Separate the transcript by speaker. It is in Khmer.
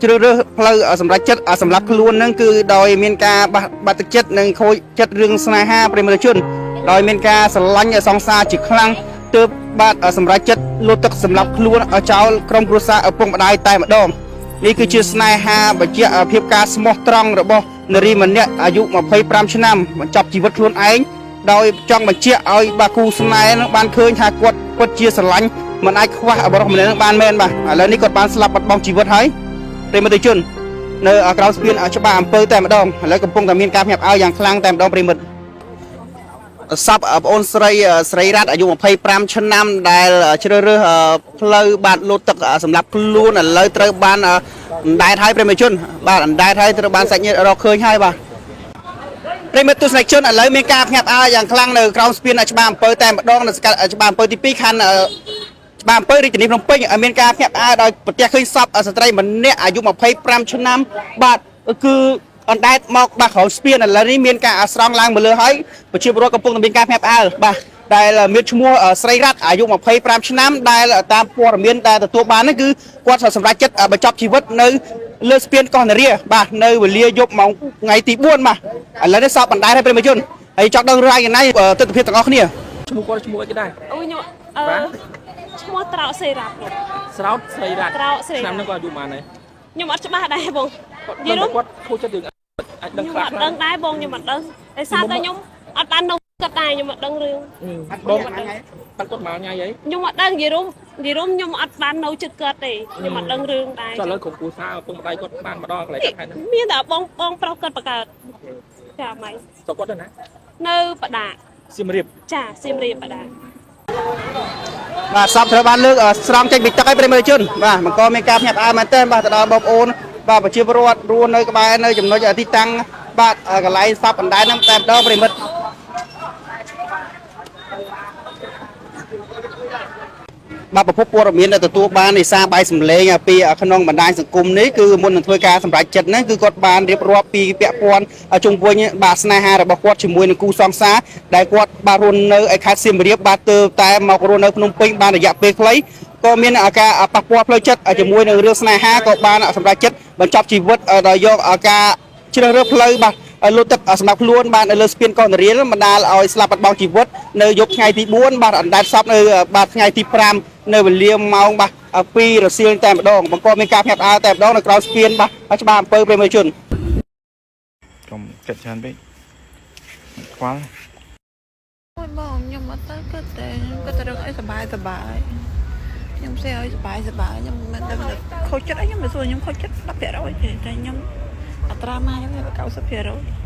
Speaker 1: ជ្រើសរើសផ្លូវសម្រាប់ចិត្តសម្រាប់ខ្លួននឹងគឺដោយមានការបាត់ទឹកចិត្តនិងខូចចិត្តរឿងស្នេហាប្រិមត្តជនដោយមានការស្រឡាញ់សង្សារជាខ្លាំងទើបបាទសម្រាប់ចិត្តលុតទឹកសម្រាប់ខ្លួនចោលក្រុមគ្រួសារឪពុកម្ដាយតែម្ដងនេះគឺជាស្នេហាបញ្ជាក់ភាពការស្មោះត្រង់របស់នារីម្នាក់អាយុ25ឆ្នាំបញ្ចប់ជីវិតខ្លួនឯងដោយចង់បញ្ជាក់ឲ្យបាទគូស្នេហ៍នឹងបានឃើញថាគាត់ពិតជាស្រឡាញ់មិនអាចខ្វះបរិសុទ្ធម្នាក់នឹងបានមែនបាទឥឡូវនេះគាត់បានស្លាប់បាត់បង់ជីវិតហើយប្រិមត្តជននៅក្រៅស្ពានច្បារអំពើតែម្ដងឥឡូវកំពុងតែមានការភ្ញាក់ផ្អើលយ៉ាងខ្លាំងតែម្ដងប្រិមត្តសពបងអូនស្រីរ៉ាត់អាយុ25ឆ្នាំដែលជ្រើសរើសផ្លូវបាទលោតទឹកសម្រាប់ខ្លួនឥឡូវត្រូវបានអណ្ដែតហើយប្រិមត្តជនបាទអណ្ដែតហើយត្រូវបានសាច់ញាតិរកឃើញហើយបាទប្រិមត្តទស្សនិកជនឥឡូវមានការភ្ញាក់ផ្អើលយ៉ាងខ្លាំងនៅក្រោមស្ពានច្បារអំពើតែម្ដងនៅច្បារអំពើទី2ខណ្ឌច្បារអំពើរាជធានីភ្នំពេញមានការភ្ញាក់ផ្អើលដោយប្រទះឃើញសពស្ត្រីម្នាក់អាយុ25ឆ្នាំបាទគឺអណ្ដែតមកបាទក្រោមស្ពានឥឡូវនេះមានការអាស្រង់ឡើងមកលើហើយប្រជាពលរដ្ឋកំពុងតែមានការភ្ញាក់ផ្អើលបាទដែលមានឈ្មោះស្រីរ៉ាត់អាយុ25ឆ្នាំដែលតាមព័ត៌មានដែលទទួលបាននេះគឺគាត់សម្រេចចិត្តបញ្ចប់ជីវិតនៅលើស្ពានកោះនរាបាទនៅវេលាយប់ម៉ោងថ្ងៃទី4បាទឥឡូវនេះសពបណ្ដែតហើយប្រិមត្តជនហើយចង់ដឹងរយណាទស្សនវិជ្ជាទាំងអស់គ្នាឈ្មោះគាត់ឈ្មោះអីគេដែរ
Speaker 2: អូខ្ញុំឈ្មោះត្រោកសេរ៉ាប់
Speaker 1: ស្រោតស្រីរ៉ាត់ឆ្នាំនេះគាត់អាយុប៉ុន្មានហើយ
Speaker 2: ខ្ញុំអត់ច្បាស់ដែរបង
Speaker 1: និយាយគាត់ខូចចិត្តយើងអាចដឹងខ្លះ
Speaker 2: ខ្ញុំអត់ដឹងដែរបងខ្ញុំអត់ដឹងដោយសារតែខ្ញុំអត់បាននៅគាត់ដែរខ្ញុំអត់ដឹងរឿង
Speaker 1: បងអត់ដឹងគាត់មកថ្ងៃអី
Speaker 2: ខ្ញុំអត់ដឹងនិយាយរួមខ្ញុំអត់បាននៅជិតគាត់ទេខ្ញុំអត់ដឹងរឿងដែរ
Speaker 1: ចុះឥឡូវក្រុមគ្រួសារឪពុកម្ដាយគាត់បានម្ដងកន្លែងគាត់ហើយ
Speaker 2: មានតែបងប្រុសគាត់បង្កើតចាម៉ៃ
Speaker 1: សុខគាត់ទៅណា
Speaker 2: នៅបដា
Speaker 1: សៀមរាប
Speaker 2: ចាសៀមរាបបដា
Speaker 1: បាទសពត្រូវបានលើកស្រង់ចេញពីទឹកឲ្យប្រិមត្តជនបាទបង្កមានការភ្ញាក់ផ្អើលមែនទែនបាទទៅដល់បងប្អូនបាទប្រជាពលរដ្ឋរស់នៅក្បែរនៅចំណុចទីតាំងបាទកន្លែងសពអណ្ដែតហ្នឹងតែម្ដងប្រិមត្តបាទប្រភពព័ត៌មានដែលទទួលបាននៃសារបាយសម្លេងពីក្នុងបណ្ដាញសង្គមនេះគឺមុននឹងធ្វើការសម្រេចចិត្តហ្នឹងគឺគាត់បានរៀបរាប់ពីពាក់ព័ន្ធជុំវិញបាទស្នេហារបស់គាត់ជាមួយនឹងគូសង្សារដែលគាត់បាទរស់នៅឯខេត្តសៀមរាបបាទទើបតែមករស់នៅភ្នំពេញបានរយៈពេលខ្លីក៏មានការប៉ះពាល់ផ្លូវចិត្តជាមួយនឹងរឿងស្នេហាក៏បានសម្រេចចិត្តបញ្ចប់ជីវិតដោយយកការជ្រើសរើសផ្លូវបាទលុតទឹកសម្រាប់ខ្លួនបាននៅលើស្ពានកោះនរាលបណ្ដាលឲ្យស្លាប់បាត់បង់ជីវិតនៅយប់ថ្ងៃទី4បាទអណ្ដែតសពនៅបាទថ្ងៃទី5នៅវេលាម៉ោងបាទ2រសៀលតែម្ដងបង្កមានការភ្ញាក់ផ្អើលតែម្ដងនៅក្រៅស្ពានបាទច្បារអំពើប្រិមត្តជនកុំចិត្តច្រើនពេកខ្វល់
Speaker 3: អូយបងខ្ញុំអត់ទៅគាត់តែគាត់ទៅរកឲ្យសុបាយខ្ញុំសេឲ្យសុបាយខ្ញុំមិនដឹងខូចចិត្តអីខ្ញុំមិនសួរខ្ញុំខូចចិត្ត10%ទេតែខ្ញុំអត្រាម៉ាខ្ញុំ90%